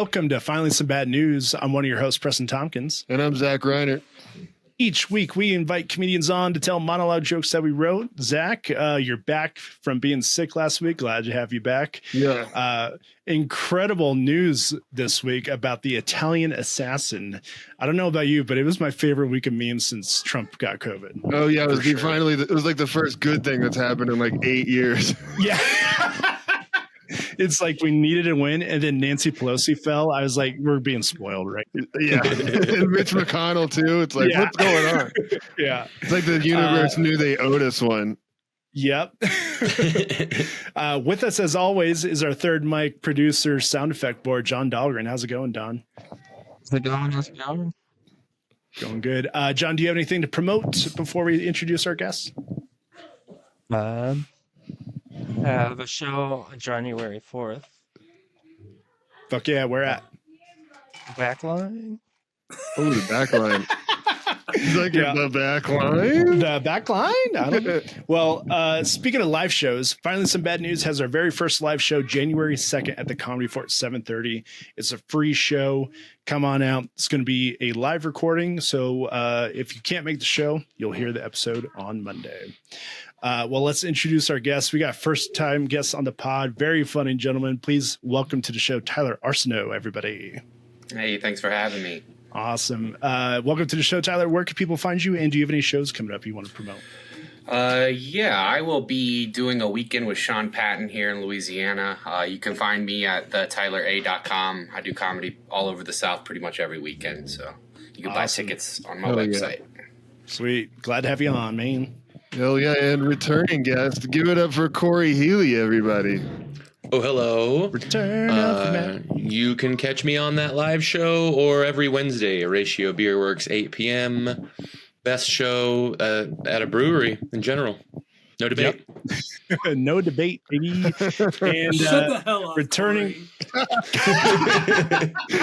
welcome to Finally Some Bad News. I'm one of your hosts, Preston Tompkins. And I'm Zach Reinert. Each week, we invite comedians on to tell monologue jokes that we wrote. Zach, you're back from being sick last week. Glad to have you back. Yeah. Incredible news this week about the Italian assassin. I don't know about you, but it was my favorite week of memes since Trump got COVID. Oh, yeah. It was like the first good thing that's happened in like 8 years. Yeah. It's like we needed a win, and then Nancy Pelosi fell. I was like, we're being spoiled, right? Yeah. And Mitch McConnell, too. It's like, what's going on? Yeah. It's like the universe knew they owed us one. Yep. With us, as always, is our third mic producer, sound effect board, John Dahlgren. How's it going, Don? How's it going? Going good. John, do you have anything to promote before we introduce our guests? I have a show on January 4th. Fuck yeah, where at? Backline. Oh, the backline. Like the backline? The backline? I don't know. Well, speaking of live shows, Finally Some Bad News has our very first live show January 2nd at the Comedy Fort, 7:30. It's a free show. Come on out. It's going to be a live recording. So if you can't make the show, you'll hear the episode on Monday. Well, let's introduce our guests. We got first-time guests on the pod. Very funny gentlemen. Please welcome to the show Tyler Arceneaux, everybody. Hey, thanks for having me. Awesome. Welcome to the show, Tyler. Where can people find you? And do you have any shows coming up you want to promote? Yeah, I will be doing a weekend with Sean Patton here in Louisiana. You can find me at thetylera.com. I do comedy all over the South pretty much every weekend, so you can buy tickets on my website. Yeah. Sweet. Glad to have you on, man. Hell yeah, and returning guest. Give it up for Cory Helie, everybody. Oh, hello. Return of the man. You can catch me on that live show or every Wednesday, Ratio Beer Works, 8 p.m. Best show at a brewery in general. No debate. Yep. No debate, baby. And Shut the hell up, returning.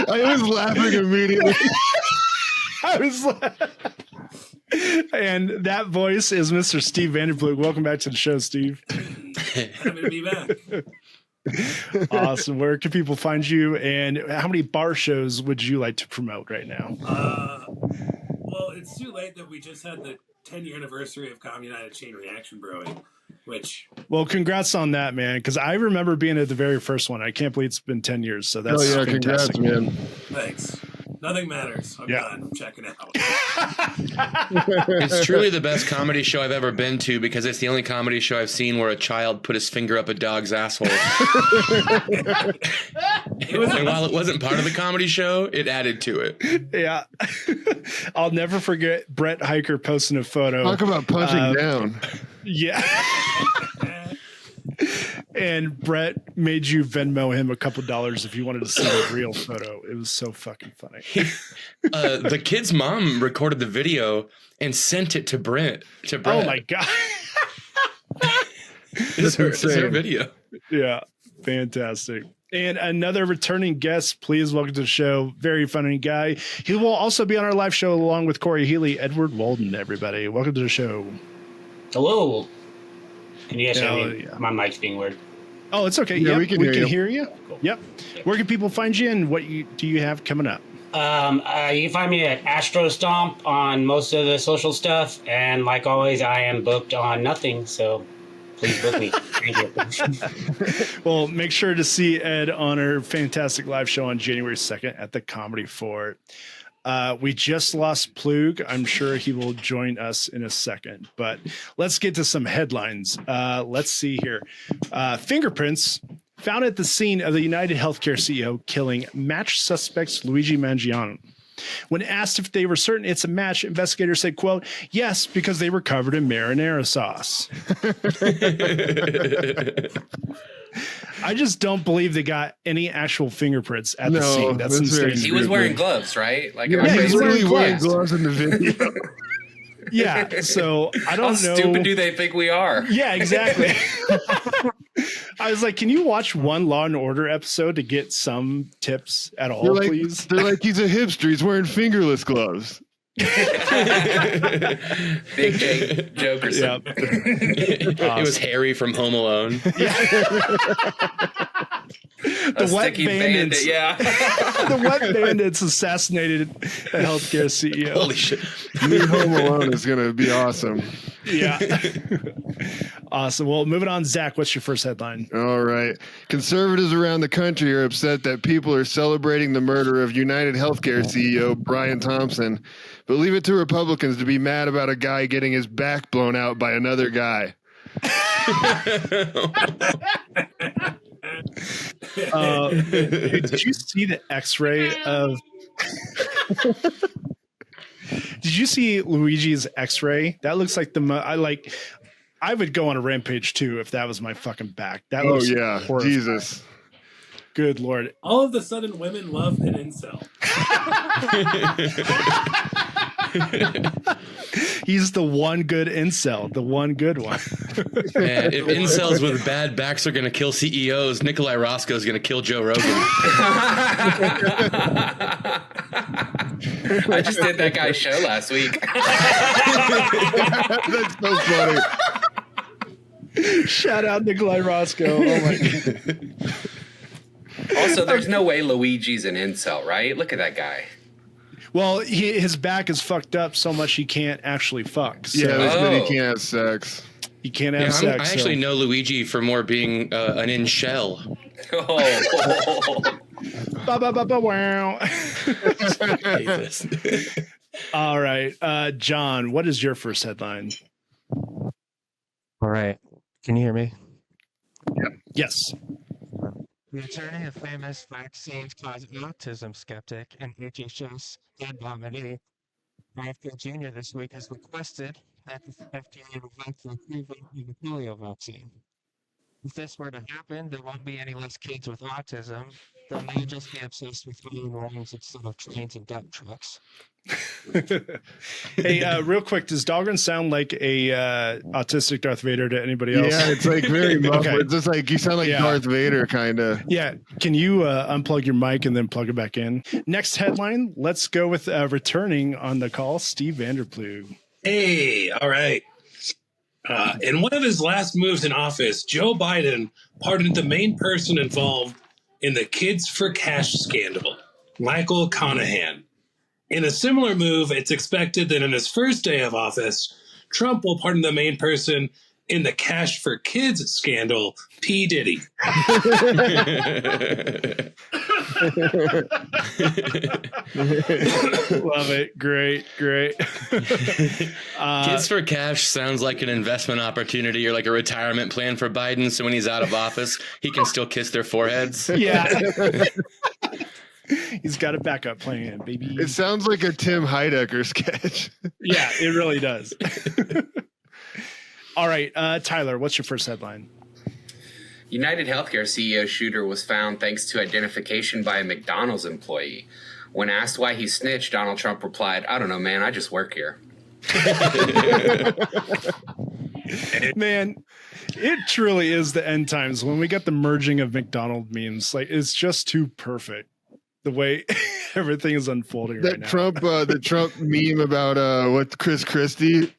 I was laughing immediately. I was and that voice is Mr. Steve Vanderploeg. Welcome back to the show, Steve. Happy to be back. Awesome. Where can people find you, and how many bar shows would you like to promote right now? Well, it's too late that we just had the 10-year anniversary of Com United Chain Reaction Brewing, which... Well, congrats on that, man, because I remember being at the very first one. I can't believe it's been 10 years, so that's fantastic. Congrats, man. Thanks. Nothing matters. I'm done. I'm checking out. It's truly the best comedy show I've ever been to because it's the only comedy show I've seen where a child put his finger up a dog's asshole. And while it wasn't part of the comedy show, it added to it. Yeah. I'll never forget Brett Hiker posting a photo. Talk about punching down. Yeah. And Brett made you Venmo him a couple dollars if you wanted to see the real photo. It was so fucking funny. The kid's mom recorded the video and sent it to Brett. Oh my God. It's her video. Yeah. Fantastic. And another returning guest, please welcome to the show. Very funny guy. He will also be on our live show along with Cory Helie, Edward Wolden, everybody. Welcome to the show. Hello. Can you guys hear me? Yeah. My mic's being weird. Oh, it's okay. Yeah, yep, we can hear you. Cool. Yep. Where can people find you, and what do you have coming up? You can find me at Astro Stomp on most of the social stuff, and like always, I am booked on nothing, so please book me. Thank you. Well, make sure to see Ed on our fantastic live show on January 2nd at the Comedy Fort. We just lost Plug. I'm sure he will join us in a second, but let's get to some headlines. Let's see here. Fingerprints found at the scene of the United Healthcare CEO killing match suspects Luigi Mangiano. When asked if they were certain it's a match, investigators said, quote, yes, because they were covered in marinara sauce. I just don't believe they got any actual fingerprints at the scene. That's insane. He was wearing gloves, right? Like, yeah, he was really wearing gloves in the video. Yeah, so I don't know. How stupid do they think we are? Yeah, exactly. I was like, can you watch one Law and Order episode to get some tips at all, please? They're like, he's a hipster. He's wearing fingerless gloves. Big Jake Jokerson. Yep. It was Harry from Home Alone. The wet sticky bandits. bandit, yeah. The wet bandits assassinated a healthcare CEO. Holy shit. New Home Alone is going to be awesome. Yeah. Awesome. Well, moving on, Zach, what's your first headline? All right. Conservatives around the country are upset that people are celebrating the murder of United Healthcare CEO Brian Thompson, but leave it to Republicans to be mad about a guy getting his back blown out by another guy. Did you see the X-ray of? Did you see Luigi's X-ray? That looks like I would go on a rampage too if that was my fucking back. That Oh, looks yeah. horrifying. Jesus. Good Lord. All of a sudden, women love an incel. He's the one good incel, the one good one. Man, if incels with bad backs are going to kill CEOs, Nikolai Roscoe is going to kill Joe Rogan. I just did that guy's show last week. That's so funny. Shout out Nikolai Roscoe. Oh my God. Also, there's no way Luigi's an incel, right? Look at that guy. Well, his back is fucked up so much he can't actually fuck. So Yeah, this Oh. many can't have sex. he can't have Yeah, sex. I actually know Luigi for more being an in shell. Oh. Wow. Jesus. All right. John, what is your first headline? All right. Can you hear me? Yes. The attorney of famous vaccines cause autism skeptic and HHS dead nominee, RFK Jr. this week has requested that the FDA revoke the approval of the polio vaccine. If this were to happen, there won't be any less kids with autism. They may just be obsessed with flying rings instead of trains and dump trucks. Hey, real quick, does Dahlgren sound like a autistic Darth Vader to anybody else? Yeah, it's like very muffled. Okay. It's just like you sound like Yeah. Darth Vader, kind of. Yeah. Can you unplug your mic and then plug it back in? Next headline. Let's go with returning on the call, Steve Vanderploeg. Hey, all right. In one of his last moves in office, Joe Biden pardoned the main person involved in the Kids for Cash scandal, Michael Conahan. In a similar move, it's expected that in his first day of office, Trump will pardon the main person in the Cash for Kids scandal, P. Diddy. Love it. Great. Kids for Cash sounds like an investment opportunity or like a retirement plan for Biden. So when he's out of office, he can still kiss their foreheads. Yeah. He's got a backup plan, baby. It sounds like a Tim Heidecker sketch. Yeah, it really does. All right, Tyler, what's your first headline? United Healthcare CEO shooter was found thanks to identification by a McDonald's employee. When asked why he snitched, Donald Trump replied, "I don't know, man. I just work here." Man, it truly is the end times when we get the merging of McDonald memes. Like, it's just too perfect the way everything is unfolding right now. The Trump meme about what Chris Christie.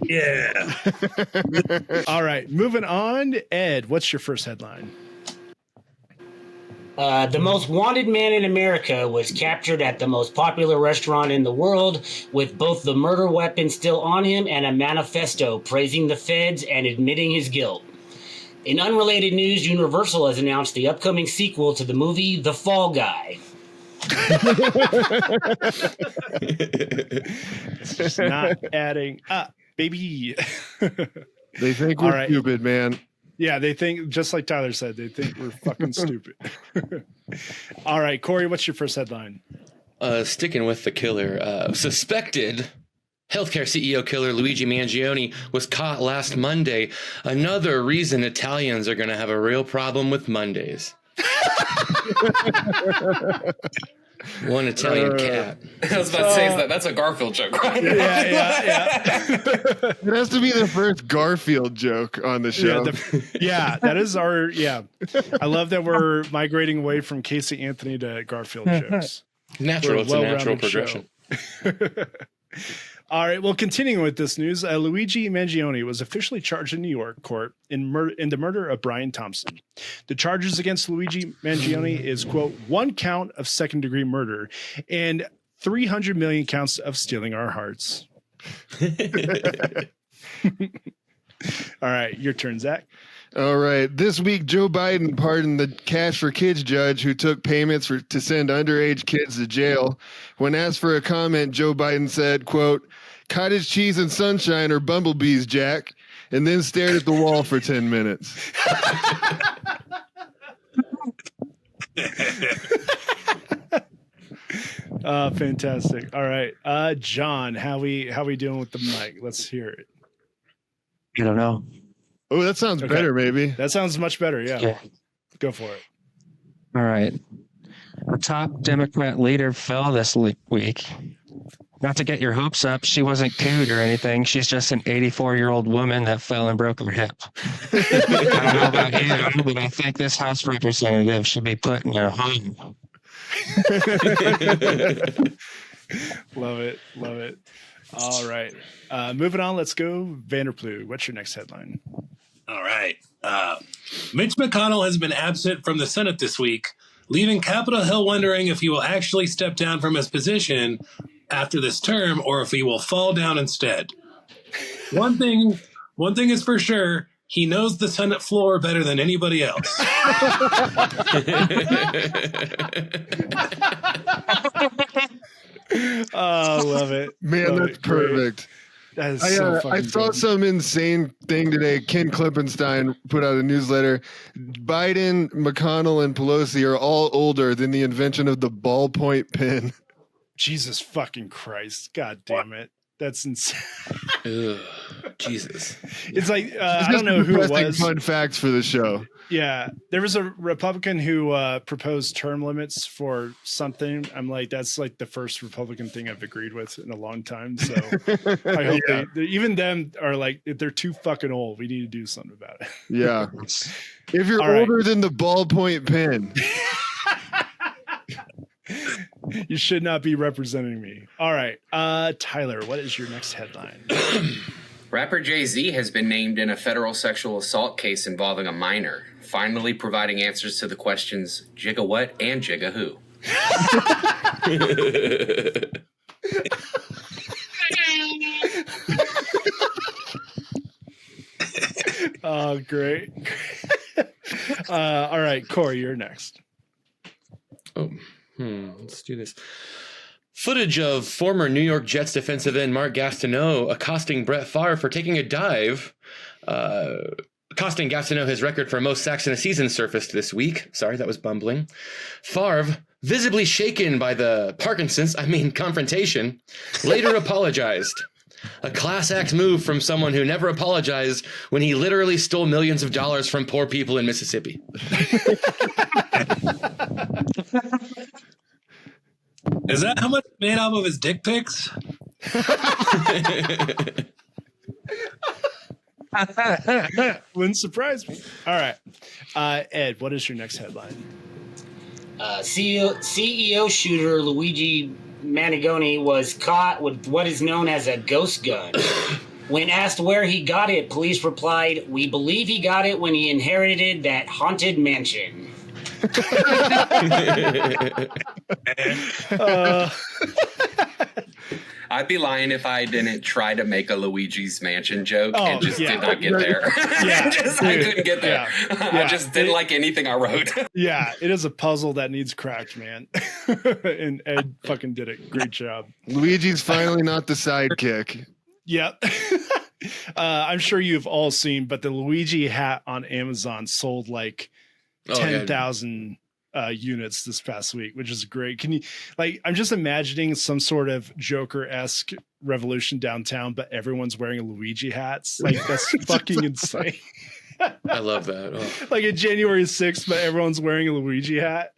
Yeah. All right, moving on. Ed, what's your first headline? The most wanted man in America was captured at the most popular restaurant in the world with both the murder weapon still on him and a manifesto praising the feds and admitting his guilt. In unrelated news, Universal has announced the upcoming sequel to the movie The Fall Guy. It's just not adding up, baby. They think All we're right. stupid, man. Yeah, they think, just like Tyler said, they think we're fucking stupid. All right, Corey, what's your first headline? Sticking with the killer, suspected healthcare CEO killer Luigi Mangione was caught last Monday. Another reason Italians are going to have a real problem with Mondays. One Italian cat. I was about to say that's a Garfield joke, right? Yeah. It has to be the first Garfield joke on the show. That is our, I love that we're migrating away from Casey Anthony to Garfield jokes. Natural. It's a natural well-rounded progression. All right. Well, continuing with this news, Luigi Mangione was officially charged in New York court in the murder of Brian Thompson. The charges against Luigi Mangione is, quote, 1 count of second-degree murder and 300 million counts of stealing our hearts. All right. Your turn, Zach. All right. This week, Joe Biden pardoned the Cash for Kids judge who took payments to send underage kids to jail. When asked for a comment, Joe Biden said, quote, "Cottage cheese and sunshine are bumblebees, Jack," and then stared at the wall for 10 minutes. Fantastic. All right. John, how we doing with the mic? Let's hear it. I don't know. Oh, that sounds better, maybe. That sounds much better. Yeah. Yeah. Go for it. All right. The top Democrat leader fell this week. Not to get your hopes up, she wasn't cooed or anything. She's just an 84-year-old woman that fell and broke her hip. I don't know about you, but I think this House representative should be put in a home. Love it. Love it. All right. Moving on. Let's go. Vanderploeg. What's your next headline? All right. Mitch McConnell has been absent from the Senate this week, leaving Capitol Hill wondering if he will actually step down from his position after this term or if he will fall down instead. One thing is for sure, he knows the Senate floor better than anybody else. Oh, love it. Man, Love that's it. Great. perfect. That is so fucking I saw good. some insane thing today. Ken Klippenstein put out a newsletter. Biden, McConnell, and Pelosi are all older than the invention of the ballpoint pen. Jesus fucking Christ. God damn it. That's insane. Ugh, Jesus. It's like, It's I just don't know who it depressing was. Fun facts for the show. Yeah. There was a Republican who proposed term limits for something. I'm like, that's like the first Republican thing I've agreed with in a long time. So I hope they even them are like, they're too fucking old. We need to do something about it. Yeah. If you're All right. older than the ballpoint pen. You should not be representing me. All right. Tyler, what is your next headline? Rapper Jay-Z has been named in a federal sexual assault case involving a minor, finally providing answers to the questions Jigga what and Jigga who. Oh, great. All right, Cory, you're next. Let's do this. Footage of former New York Jets defensive end Mark Gastineau accosting Brett Favre for taking a dive. Costing Gastineau his record for most sacks in a season surfaced this week. Sorry, that was bumbling. Favre, visibly shaken by the confrontation, later apologized. A class act move from someone who never apologized when he literally stole millions of dollars from poor people in Mississippi. Is that how much made off of his dick pics? Wouldn't surprise me. All right. Ed, what is your next headline? CEO shooter Luigi Mangione was caught with what is known as a ghost gun. When asked where he got it, police replied, "We believe he got it when he inherited that haunted mansion." I'd be lying if I didn't try to make a Luigi's Mansion joke Oh, and just yeah. did not get there. Yeah, I couldn't get there. Yeah. I just didn't like anything I wrote. Yeah, it is a puzzle that needs cracked, man. And Ed fucking did it. Great job. Luigi's finally not the sidekick. Yep. I'm sure you've all seen, but the Luigi hat on Amazon sold like 10,000 units this past week, which is great. Can you I'm just imagining some sort of Joker-esque revolution downtown, but everyone's wearing Luigi hats. Like that's fucking insane. I love that. Oh. Like a January 6th, but everyone's wearing a Luigi hat.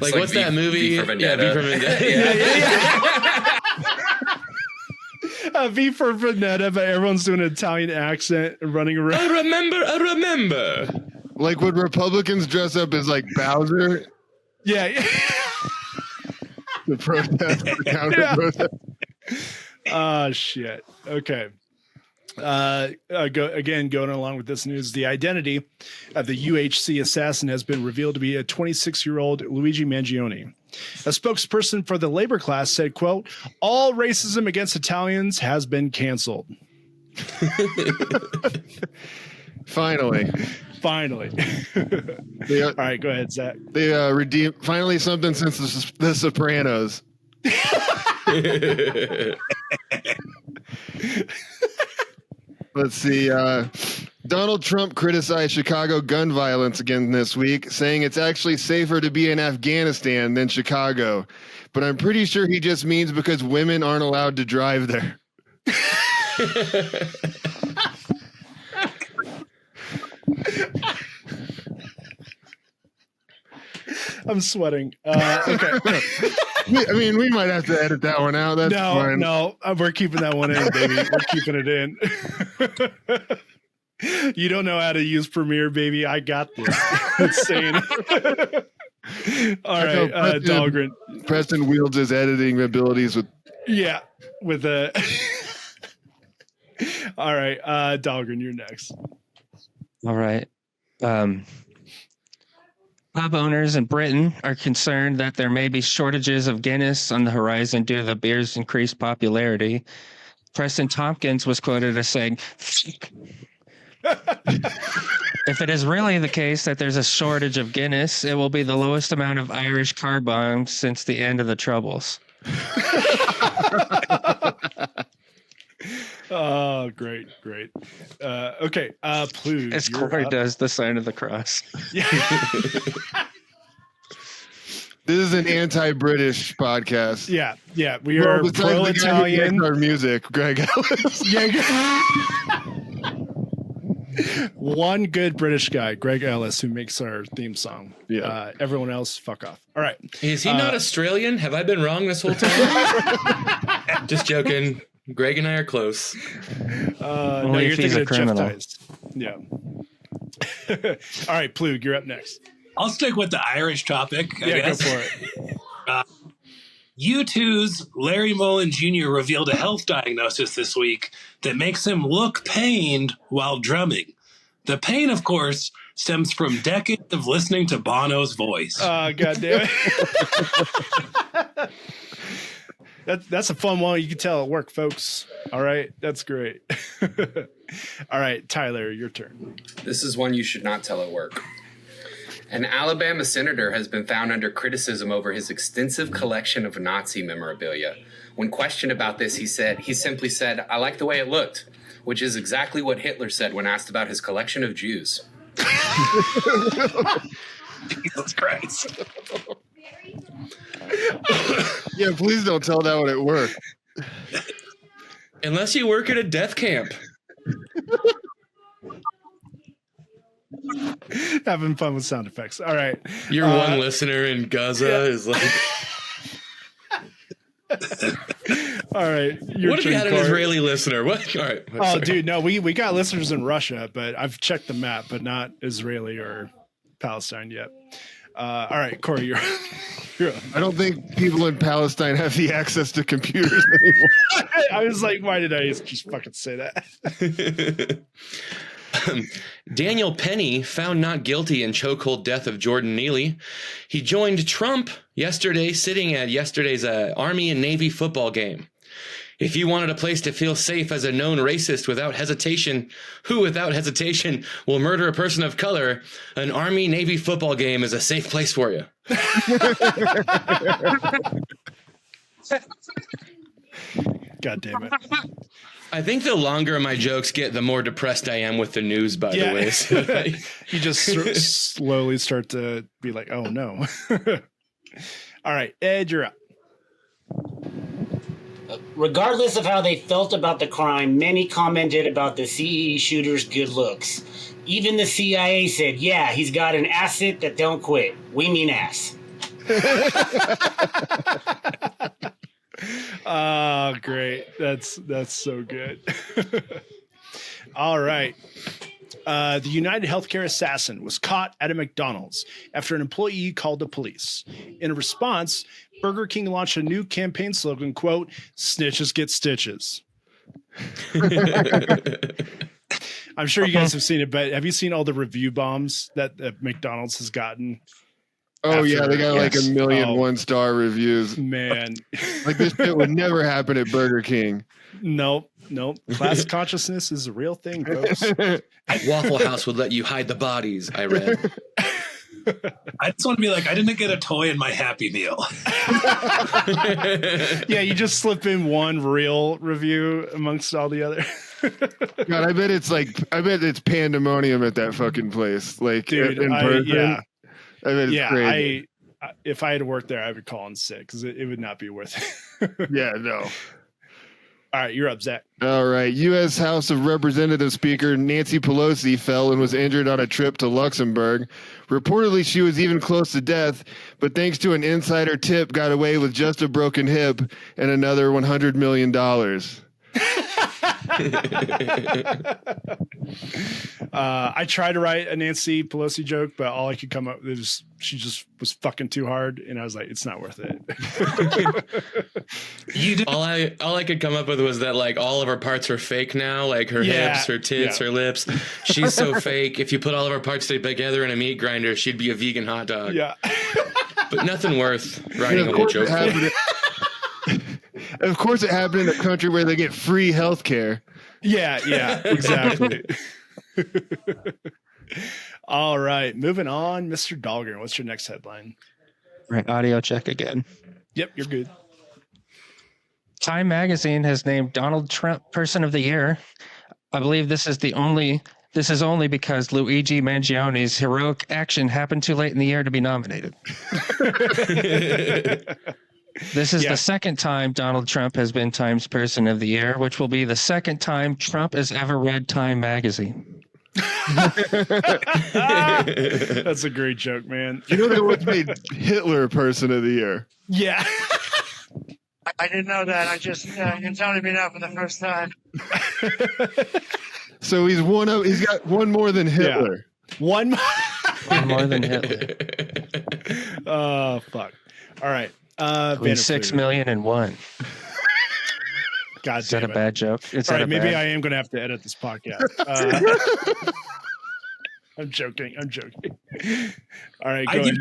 Like what's that movie? V for Vendetta. Yeah, V for Vendetta. V for Vendetta, but everyone's doing an Italian accent and running around. I remember. Like when Republicans dress up as like Bowser, Yeah. the protest, the counter protest. Oh shit. Okay. Going along with this news, the identity of the UHC assassin has been revealed to be a 26-year-old Luigi Mangione. A spokesperson for the labor class said, quote, "All racism against Italians has been canceled." Finally. All right, go ahead, Zach. They redeemed finally something since the Sopranos. Let's see. Donald Trump criticized Chicago gun violence again this week, saying it's actually safer to be in Afghanistan than Chicago. But I'm pretty sure he just means because women aren't allowed to drive there. I'm sweating. Okay. I mean, we might have to edit that one out. That's fine. No, we're keeping that one in, baby. We're keeping it in. You don't know how to use Premiere, baby. I got this. Insane. All right, Dahlgren. Preston wields his editing abilities with. Yeah, with a. All right, Dahlgren, you're next. All right. Pub owners in Britain are concerned that there may be shortages of Guinness on the horizon due to the beer's increased popularity. Preston Tompkins was quoted as saying, "If it is really the case that there's a shortage of Guinness, it will be the lowest amount of Irish car bombs since the end of the Troubles." Oh, great. Okay, Pluge. As Cory does the sign of the cross. Yeah. This is an anti-British podcast. Yeah. We are pro-Italian. Our music, Greg Ellis. One good British guy, Greg Ellis, who makes our theme song. Yeah. Everyone else, fuck off. All right. Is he not Australian? Have I been wrong this whole time? Just joking. Greg and I are close. No, you're thinking of Jeff Tice. Yeah. All right, Plug, you're up next. I'll stick with the Irish topic, I guess. Go for it. U2's Larry Mullen Jr. revealed a health diagnosis this week that makes him look pained while drumming. The pain, of course, stems from decades of listening to Bono's voice. God damn it. That's a fun one. You can tell at work, folks. All right. That's great. All right, Tyler, your turn. This is one you should not tell at work. An Alabama senator has been found under criticism over his extensive collection of Nazi memorabilia. When questioned about this, he simply said, "I like the way it looked," which is exactly what Hitler said when asked about his collection of Jews. Jesus Christ. Yeah, please don't tell that one at work. Unless you work at a death camp. Having fun with sound effects. All right. Your one listener in Gaza is like... All right. What if you had an Israeli listener? What? All right. Oh, dude, no, we got listeners in Russia, but I've checked the map, but not Israeli or Palestine yet. All right, Cory, you're up. I don't think people in Palestine have the access to computers anymore. I was like, why did I just fucking say that? Daniel Penny found not guilty in chokehold death of Jordan Neely. He joined Trump yesterday, sitting at yesterday's Army and Navy football game. If you wanted a place to feel safe as a known racist without hesitation, who without hesitation will murder a person of color, an Army-Navy football game is a safe place for you. God damn it. I think the longer my jokes get, the more depressed I am with the news, by the way. So you just slowly start to be like, oh, no. All right, Ed, you're up. Regardless of how they felt about the crime, many commented about the CE shooter's good looks. Even the CIA said, yeah, he's got an asset that don't quit. We mean ass. Oh, great. That's so good. All right. The United Healthcare assassin was caught at a McDonald's after an employee called the police. In response, Burger King launched a new campaign slogan, quote, "Snitches get stitches." I'm sure you guys have seen it, but have you seen all the review bombs that McDonald's has gotten? Oh, yeah, they got like a million 1-star reviews. Man. Like this shit would never happen at Burger King. Nope. Class consciousness is a real thing, folks. Waffle House would let you hide the bodies, I read. I just want to be like, I didn't get a toy in my Happy Meal. Yeah, you just slip in one real review amongst all the other. God, I bet it's pandemonium at that fucking place. Like, dude, in person. yeah. I bet it's crazy. If I had to work there, I would call in sick because it would not be worth it. Yeah, no. All right, you're up, Zach. All right. U.S. House of Representatives Speaker Nancy Pelosi fell and was injured on a trip to Luxembourg. Reportedly, she was even close to death, but thanks to an insider tip, got away with just a broken hip and another $100 million. I tried to write a Nancy Pelosi joke, but all I could come up with is she just was fucking too hard, and I was like, it's not worth it. All I could come up with was that like all of her parts are fake now, like her hips, her tits, her lips. She's so fake. If you put all of her parts together in a meat grinder, she'd be a vegan hot dog. Yeah, but nothing worth writing a whole joke. Of course, it happened in a country where they get free health care. Yeah, exactly. All right, moving on, Mr. Dahlgren. What's your next headline? Right, audio check again. Yep, you're good. Time Magazine has named Donald Trump Person of the Year. I believe this is only because Luigi Mangioni's heroic action happened too late in the year to be nominated. This is the second time Donald Trump has been Time's Person of the Year, which will be the second time Trump has ever read Time Magazine. That's a great joke, man. You know what made Hitler Person of the Year? Yeah. I didn't know that. I just you're telling me now for the first time. So he's got one more than Hitler. Yeah. One more than Hitler. Oh fuck. All right. 6,000,001. God Is that a bad joke? All right, maybe I am going to have to edit this podcast. I'm joking. All right, go ahead.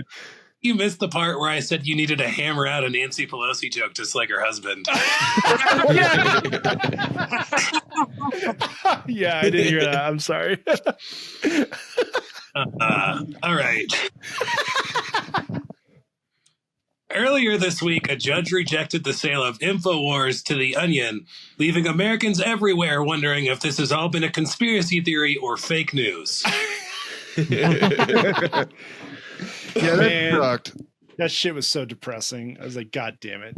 You missed the part where I said you needed to hammer out a Nancy Pelosi joke just like her husband. Yeah, I didn't hear that. I'm sorry. All right. Earlier this week, a judge rejected the sale of InfoWars to The Onion, leaving Americans everywhere wondering if this has all been a conspiracy theory or fake news. Yeah, that sucked. That shit was so depressing. I was like, God damn it.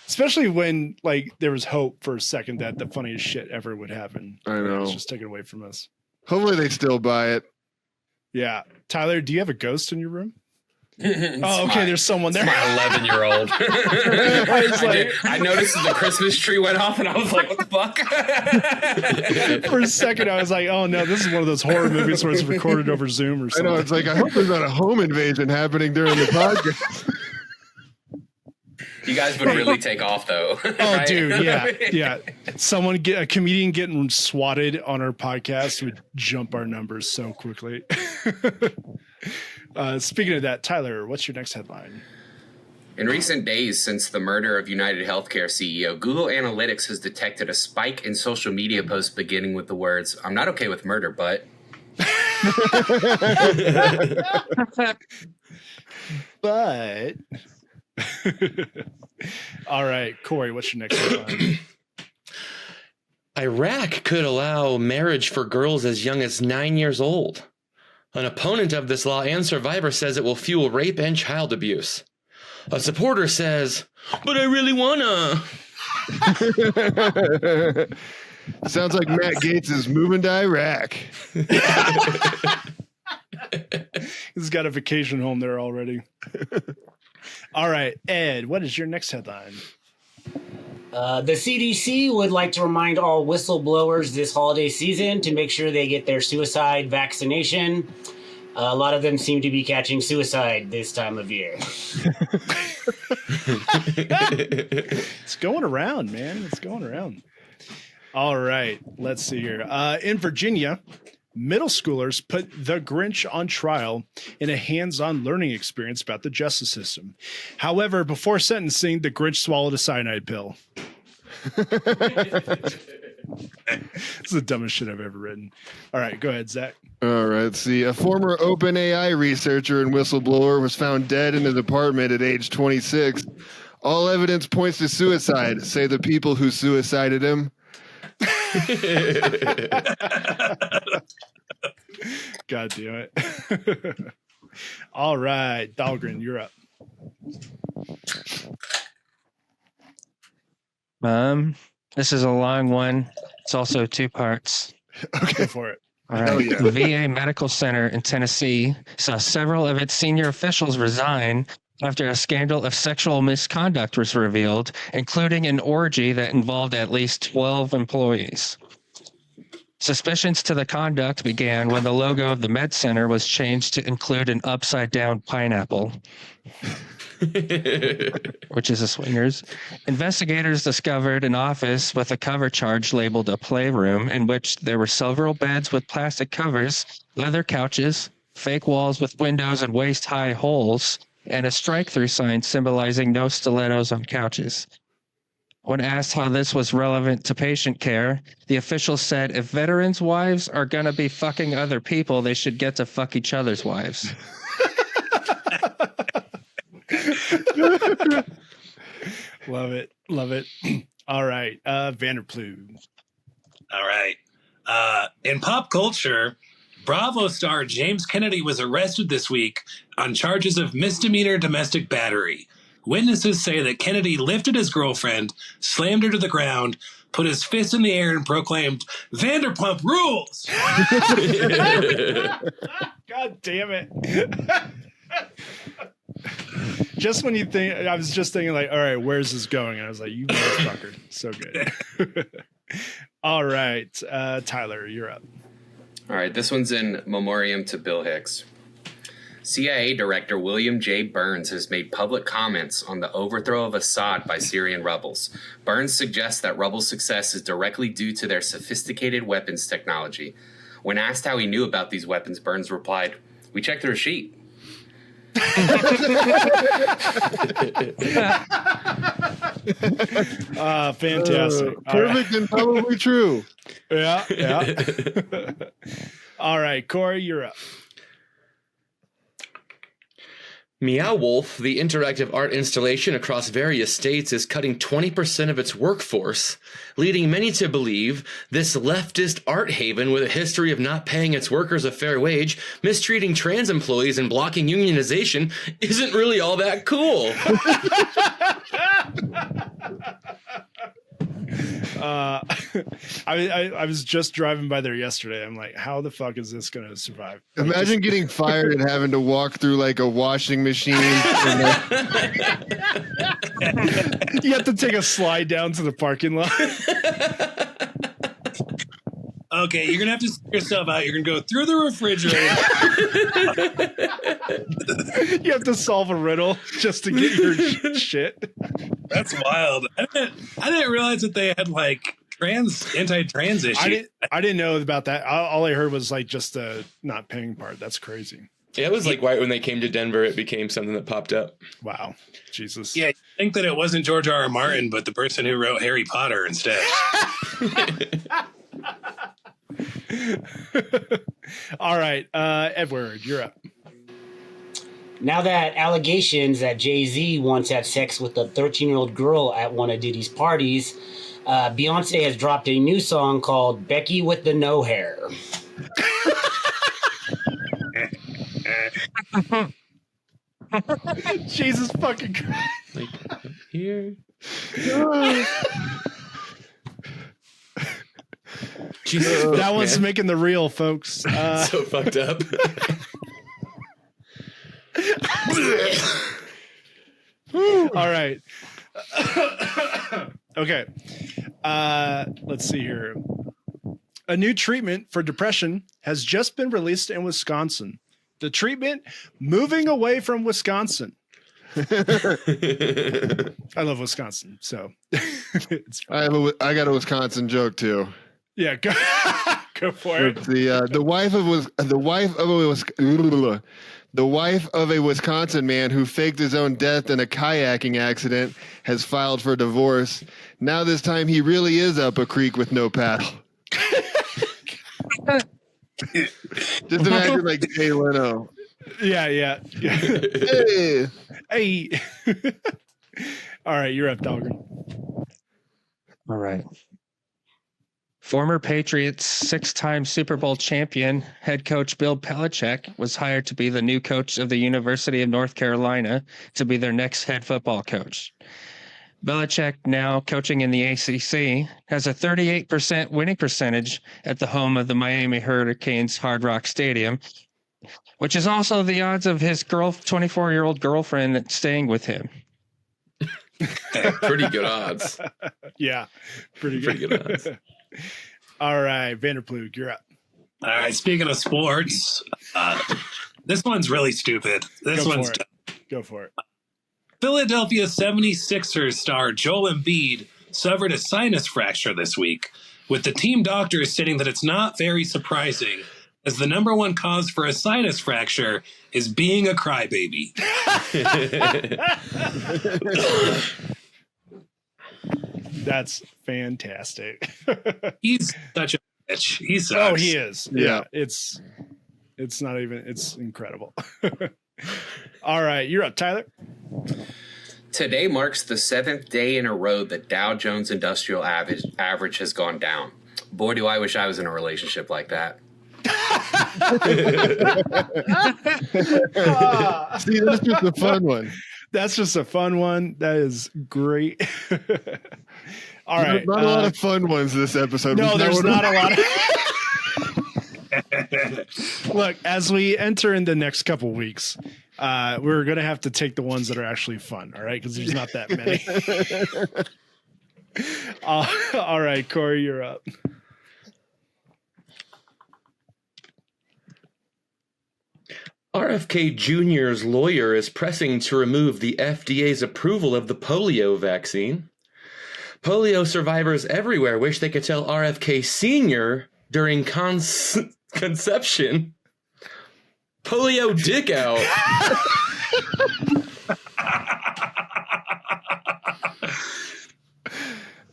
Especially when like there was hope for a second that the funniest shit ever would happen. I know. It's just taken away from us. Hopefully they still buy it. Yeah. Tyler, do you have a ghost in your room? Oh, okay. There's someone there. My 11-year-old. I noticed that the Christmas tree went off, and I was like, "What the fuck?" For a second, I was like, "Oh no, this is one of those horror movies where it's recorded over Zoom or something." I know. It's like I hope there's not a home invasion happening during the podcast. You guys would really take off, though. Oh, right? Dude, yeah. A comedian getting swatted on our podcast would jump our numbers so quickly. Speaking of that, Tyler, what's your next headline? In recent days, since the murder of United Healthcare CEO, Google Analytics has detected a spike in social media posts beginning with the words, "I'm not okay with murder, but..." But... All right, Cory, what's your next headline? Iraq could allow marriage for girls as young as 9 years old. An opponent of this law and survivor says it will fuel rape and child abuse. A supporter says, "But I really wanna." Sounds like Matt Gaetz is moving to Iraq. He's got a vacation home there already. All right, Ed, what is your next headline? The CDC would like to remind all whistleblowers this holiday season to make sure they get their suicide vaccination. A lot of them seem to be catching suicide this time of year. It's going around, man. It's going around. All right. Let's see here. In Virginia, middle schoolers put the Grinch on trial in a hands-on learning experience about the justice system. However, before sentencing, the Grinch swallowed a cyanide pill. This is the dumbest shit I've ever written. All right, go ahead, Zach. All right, let's see. A former OpenAI researcher and whistleblower was found dead in his apartment at age 26. All evidence points to suicide, say the people who suicided him. God damn it. All right, Dahlgren, you're up. This is a long one. It's also 2 parts. Okay, for it. All right. The VA Medical Center in Tennessee saw several of its senior officials resign after a scandal of sexual misconduct was revealed, including an orgy that involved at least 12 employees. Suspicions to the conduct began when the logo of the Med Center was changed to include an upside-down pineapple, which is a swingers. Investigators discovered an office with a cover charge labeled a playroom, in which there were several beds with plastic covers, leather couches, fake walls with windows and waist-high holes, and a strike-through sign symbolizing no stilettos on couches. When asked how this was relevant to patient care, the officials said if veterans' wives are going to be fucking other people, they should get to fuck each other's wives. Love it. Love it. All right. Vanderploeg. All right. In pop culture, Bravo star James Kennedy was arrested this week on charges of misdemeanor domestic battery. Witnesses say that Kennedy lifted his girlfriend, slammed her to the ground, put his fist in the air, and proclaimed, "Vanderpump rules!" God damn it. Just when you think, I was just thinking, like, all right, where's this going? And I was like, you motherfucker. So good. All right. Tyler, you're up. All right, this one's in memoriam to Bill Hicks. CIA Director William J. Burns has made public comments on the overthrow of Assad by Syrian rebels. Burns suggests that rebel success is directly due to their sophisticated weapons technology. When asked how he knew about these weapons, Burns replied, "We checked the receipt." Fantastic. Perfect and probably true. Yeah. All right, Cory, you're up. Meow Wolf, the interactive art installation across various states, is cutting 20% of its workforce, leading many to believe this leftist art haven with a history of not paying its workers a fair wage, mistreating trans employees, and blocking unionization isn't really all that cool. I was just driving by there yesterday. I'm like, how the fuck is this going to survive? Imagine getting fired and having to walk through like a washing machine. You have to take a slide down to the parking lot. Okay, you're going to have to sort yourself out. You're going to go through the refrigerator. You have to solve a riddle just to get your shit. That's wild. I didn't realize that they had like anti-trans issues. I didn't know about that. All I heard was like just the not paying part. That's crazy. Yeah, it was like right when they came to Denver, it became something that popped up. Wow. Jesus. Yeah, you think that it wasn't George R.R. Martin, but the person who wrote Harry Potter instead. All right. Edward, you're up. Now that allegations that Jay-Z once had sex with a 13-year-old girl at one of Diddy's parties, Beyonce has dropped a new song called Becky with the No Hair. Jesus fucking Christ. Like, here. Jesus, That one's making the reel, folks. so fucked up. All right. Okay. Let's see here. A new treatment for depression has just been released in Wisconsin. The treatment, moving away from Wisconsin. I love Wisconsin, so it's fun. I got a Wisconsin joke too. Yeah, go for it. The wife of a Wisconsin man who faked his own death in a kayaking accident has filed for divorce. Now this time he really is up a creek with no paddle. Just imagine like Jay Leno. Yeah. Hey. All right, you're up, Dahlgren. All right. Former Patriots 6-time Super Bowl champion head coach Bill Belichick was hired to be the new coach of the University of North Carolina to be their next head football coach. Belichick, now coaching in the ACC, has a 38% winning percentage at the home of the Miami Hurricanes Hard Rock Stadium, which is also the odds of his 24-year-old girlfriend staying with him. Pretty good odds. Yeah, pretty good odds. All right, Vanderploeg, you're up. All right. Speaking of sports, this one's really stupid. Go for it. Philadelphia 76ers star Joel Embiid suffered a sinus fracture this week, with the team doctors stating that it's not very surprising, as the number one cause for a sinus fracture is being a crybaby. That's fantastic. He's such a bitch. He sucks. Oh, he is. Yeah. It's not even, it's incredible. All right, you're up, Tyler. Today marks the 7th day in a row that Dow Jones Industrial Average has gone down. Boy, do I wish I was in a relationship like that. See, that's just a fun one. That's just a fun one. That is great. All right. Not a lot of fun ones this episode. No, there's not a lot of... Look, as we enter in the next couple weeks, we're going to have to take the ones that are actually fun, all right? Because there's not that many. All right, Cory, you're up. RFK Jr.'s lawyer is pressing to remove the FDA's approval of the polio vaccine. Polio survivors everywhere wish they could tell RFK Sr. during conception, polio dick out.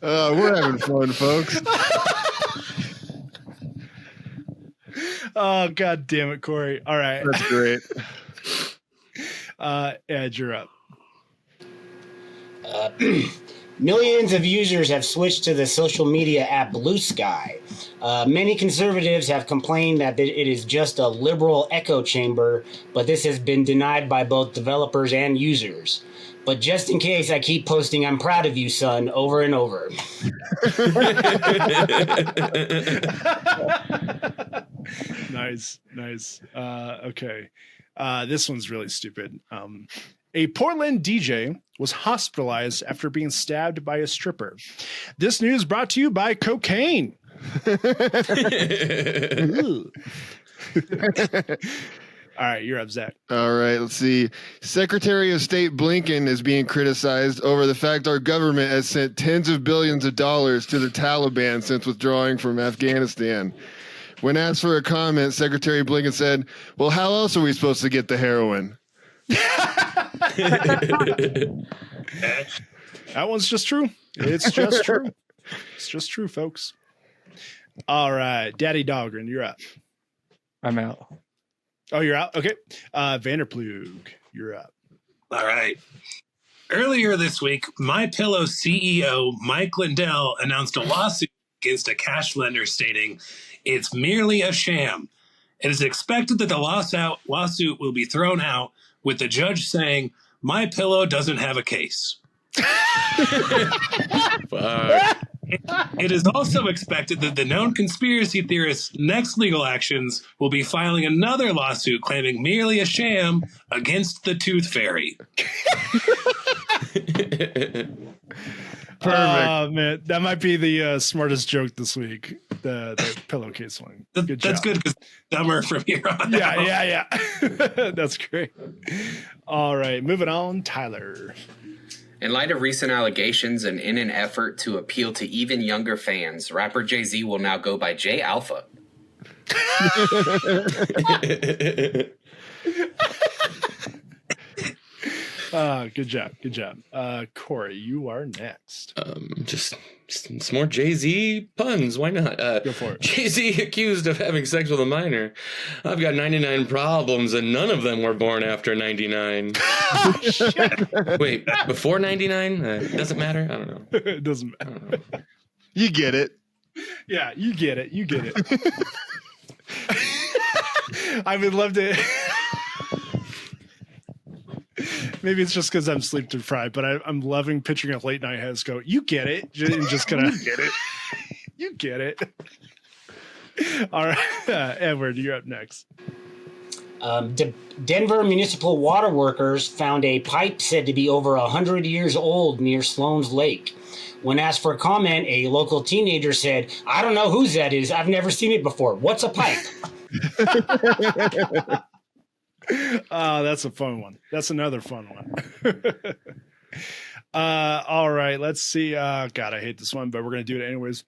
We're having fun, folks. Oh, God damn it, Cory. All right. That's great. Ed, you're up. Millions of users have switched to the social media app Blue Sky. Many conservatives have complained that it is just a liberal echo chamber, but this has been denied by both developers and users. But just in case, I keep posting "I'm proud of you, son" over and over. Nice. Okay. This one's really stupid. A Portland DJ was hospitalized after being stabbed by a stripper. This news brought to you by cocaine. All right, you're up, Zach. All right, let's see. Secretary of State Blinken is being criticized over the fact our government has sent tens of billions of dollars to the Taliban since withdrawing from Afghanistan. When asked for a comment, Secretary Blinken said, "Well, how else are we supposed to get the heroin?" That one's just true. It's just true. It's just true, folks. All right, Daddy Dahlgren, you're up. I'm out. Oh, you're out? Okay. Vanderploeg, you're up. All right. Earlier this week, MyPillow CEO Mike Lindell announced a lawsuit against a cash lender stating it's merely a sham. It is expected that the lawsuit will be thrown out, with the judge saying MyPillow doesn't have a case. It is also expected that the known conspiracy theorist's next legal actions will be filing another lawsuit claiming merely a sham against the Tooth Fairy. Oh man, that might be the smartest joke this week. The pillowcase one. Good That's job. good because dumber from here on out. Yeah. That's great. All right, moving on, Tyler. In light of recent allegations and in an effort to appeal to even younger fans, rapper Jay-Z will now go by J Alpha. Good job. Cory, you are next. Just some more Jay-Z puns. Why not? Go for it. Jay-Z accused of having sex with a minor. I've got 99 problems, and none of them were born after 99. Wait, before 99? Doesn't matter? I don't know. It doesn't matter. You get it. Yeah, you get it. I would love to. Maybe it's just because I'm sleep deprived, but I'm loving picturing a late night host go, "You get it," and just kind of get it. You get it. All right, Edward, you're up next. Denver municipal water workers found a pipe said to be over 100 years old near Sloan's Lake. When asked for a comment, a local teenager said, "I don't know whose that is. I've never seen it before. What's a pipe?" Oh, that's a fun one. That's another fun one. All right, let's see. God, I hate this one, but we're going to do it anyways.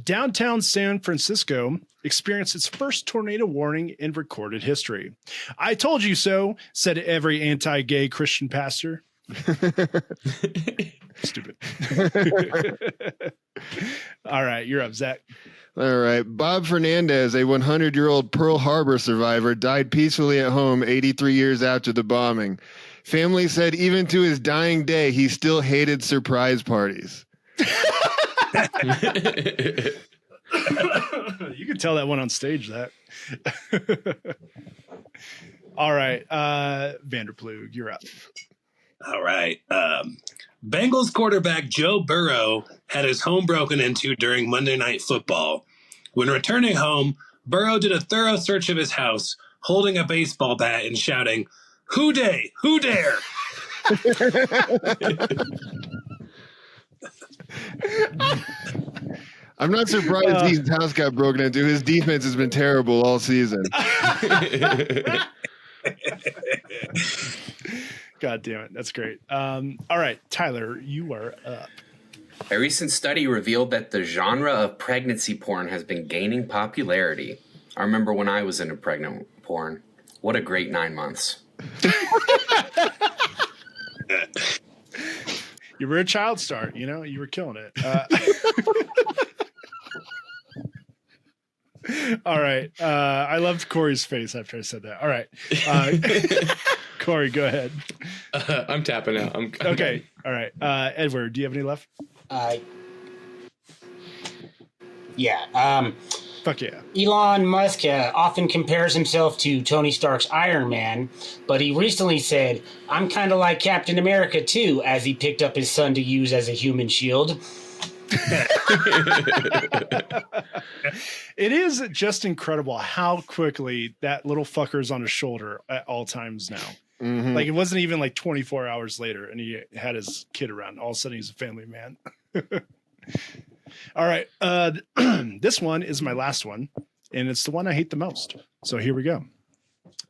Downtown San Francisco experienced its first tornado warning in recorded history. I told you so, said every anti-gay Christian pastor. Stupid. All right, you're up, Zach. All right. Bob Fernandez, a 100-year-old Pearl Harbor survivor, died peacefully at home 83 years after the bombing. Family said even to his dying day, he still hated surprise parties. You can tell that one on stage, that. All right. Vanderploeg, you're up. All right. Bengals quarterback Joe Burrow had his home broken into during Monday Night Football. When returning home, Burrow did a thorough search of his house, holding a baseball bat and shouting, "Who dey? Who dare?" I'm not surprised his house got broken into. His defense has been terrible all season. God damn it. That's great. All right, Tyler, you are up. A recent study revealed that the genre of pregnancy porn has been gaining popularity. I remember when I was into pregnant porn. What a great 9 months. You were a child star, you were killing it. All right. I loved Cory's face after I said that. All right. Cory, go ahead. I'm tapping out. I'm okay. All right. Edward, do you have any left? Yeah. Fuck yeah. Elon Musk often compares himself to Tony Stark's Iron Man, but he recently said, "I'm kind of like Captain America too," as he picked up his son to use as a human shield. It is just incredible how quickly that little fucker's on his shoulder at all times now. Mm-hmm. Like, it wasn't even like 24 hours later and he had his kid around. All of a sudden he's a family man. All right. This one is my last one, and it's the one I hate the most. So here we go.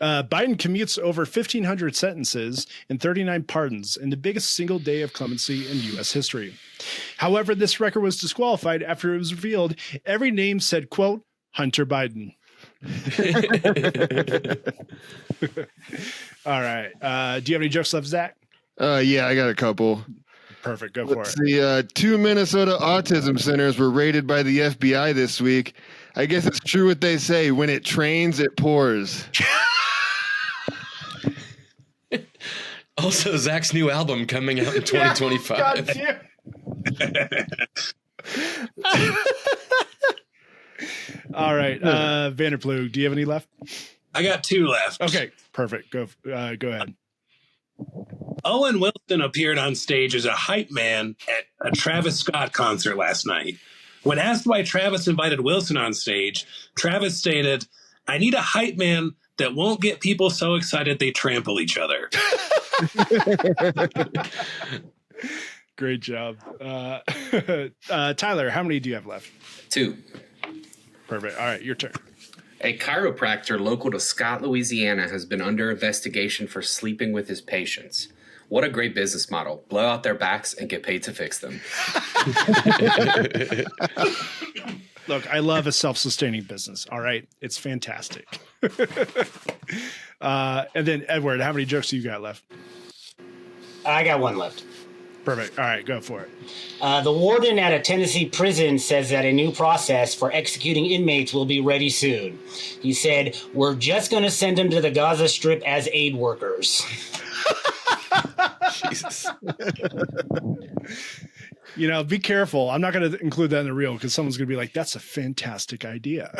Biden commutes over 1,500 sentences and 39 pardons in the biggest single day of clemency in U.S. history. However, this record was disqualified after it was revealed every name said, quote, Hunter Biden. All right. Do you have any jokes left, Zach? Yeah, I got a couple. Perfect. Go for it. The 2 Minnesota autism centers were raided by the FBI this week. I guess it's true what they say. When it trains, it pours. Also, Zach's new album coming out in 2025. God damn. All right. Vanderploeg, do you have any left? I got 2 left. Okay, perfect. Go ahead. Owen Wilson appeared on stage as a hype man at a Travis Scott concert last night. When asked why Travis invited Wilson on stage, Travis stated, "I need a hype man that won't get people so excited they trample each other." Great job. Tyler, how many do you have left? 2. Perfect. All right, your turn. A chiropractor local to Scott, Louisiana has been under investigation for sleeping with his patients. What a great business model. Blow out their backs and get paid to fix them. Look, I love a self-sustaining business. All right. It's fantastic. And then Edward, how many jokes do you got left? I got one left. Perfect. All right, go for it. The warden at a Tennessee prison says that a new process for executing inmates will be ready soon. He said, "We're just going to send them to the Gaza Strip as aid workers." Jesus. You know, be careful. I'm not going to include that in the reel because someone's going to be like, that's a fantastic idea.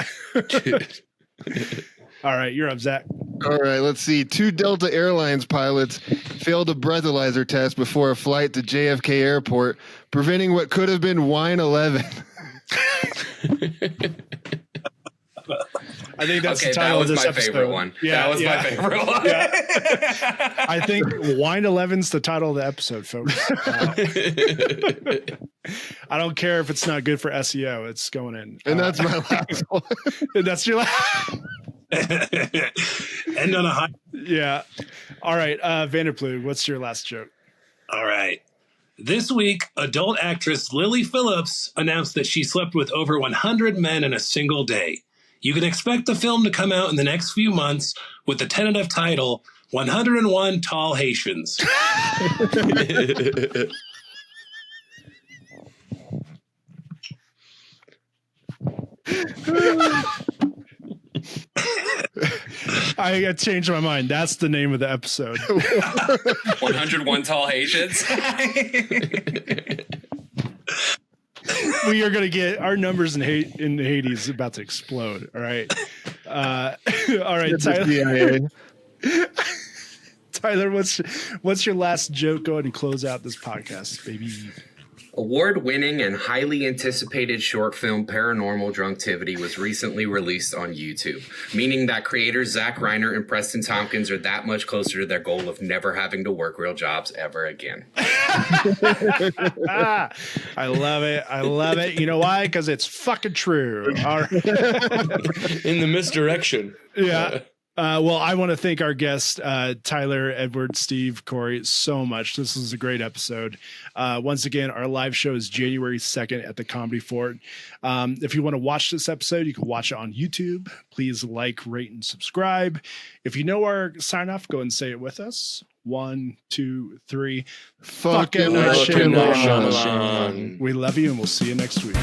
All right, you're up, Zach. All right, let's see. 2 Delta Airlines pilots failed a breathalyzer test before a flight to JFK Airport, preventing what could have been Wine 11. I think that's Okay, the title that of was this my episode. favorite one. Yeah, That was my favorite one. I think Wine 11's the title of the episode, folks. I don't care if it's not good for SEO. It's going in. And that's my last one. That's your last. End on a high. Yeah. All right. Vanderploeg, what's your last joke? All right. This week, adult actress Lily Phillips announced that she slept with over 100 men in a single day. You can expect the film to come out in the next few months with the tentative title, 101 Tall Haitians. I changed my mind. That's the name of the episode. 101 Tall Haitians. We are going to get our numbers in Haiti is about to explode. All right. All right, Tyler. Tyler, what's your last joke? Go ahead and close out this podcast, baby. Award-winning and highly anticipated short film Paranormal Drunktivity was recently released on YouTube, meaning that creators Zach Reinert and Preston Tompkins are that much closer to their goal of never having to work real jobs ever again. I love it. I love it. You know why? Because it's fucking true. All right. In the misdirection. Yeah. Well, I want to thank our guests, Tyler, Edward, Steve, Cory, so much. This was a great episode. Once again, our live show is January 2nd at the Comedy Fort. If you want to watch this episode, you can watch it on YouTube. Please like, rate, and subscribe. If you know our sign off, go and say it with us. 1, 2, 3. Fucking Shyamalan. We love you, and we'll see you next week.